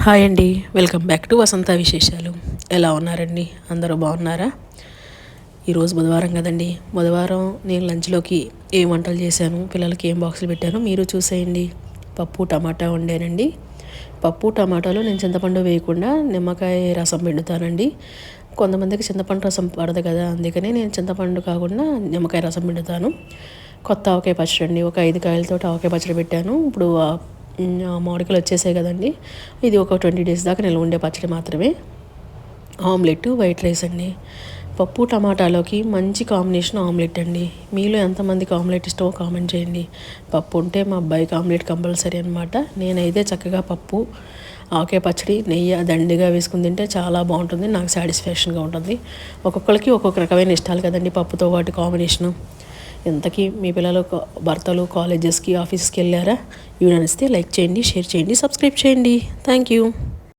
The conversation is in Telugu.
హాయ్ అండి, వెల్కమ్ బ్యాక్ టు వసంత విశేషాలు. ఎలా ఉన్నారండి? అందరూ బాగున్నారా? ఈరోజు బుధవారం కదండి. బుధవారం నేను లంచ్లోకి ఏం వంటలు చేశాను, పిల్లలకి ఏం బాక్సులు పెట్టాను మీరు చూసేయండి. పప్పు టమాటా వండానండి. పప్పు టమాటాలో నేను చింతపండు వేయకుండా నిమ్మకాయ రసం పిండుతానండి. కొంతమందికి చింతపండు రసం పడదు కదా, అందుకని నేను చింతపండు కాకుండా నిమ్మకాయ రసం పిండుతాను. కొత్త ఆవకాయ పచ్చడి అండి. ఒక 5 కాయలతో ఆవకాయ పచ్చడి పెట్టాను. ఇప్పుడు మామిడికాయలు వచ్చేసాయి కదండి. ఇది ఒక 20 days దాకా నిల్వ ఉండే పచ్చడి మాత్రమే. ఆమ్లెట్, వైట్ రైస్ అండి. పప్పు టమాటాలోకి మంచి కాంబినేషన్ ఆమ్లెట్ అండి. మీలో ఎంతమందికి ఆమ్లెట్ ఇష్టమో కామెంట్ చేయండి. పప్పు ఉంటే మా అబ్బాయికి ఆమ్లెట్ కంపల్సరీ అనమాట. నేనైతే చక్కగా పప్పు, ఆవకాయ పచ్చడి, నెయ్యి దండిగా వేసుకుని తింటే చాలా బాగుంటుంది. నాకు సాటిస్ఫాక్షన్గా ఉంటుంది. ఒక్కొక్కరికి ఒక్కొక్క రకమైన ఇష్టాలు కదండి పప్పుతో పాటు కాంబినేషను. ఇంతకీ మీ పిల్లలు భర్తలు కాలేజెస్కి ఆఫీస్కి వెళ్ళారా? వీడియో నచ్చితే లైక్ చేయండి, షేర్ చేయండి, సబ్స్క్రైబ్ చేయండి. Thank you.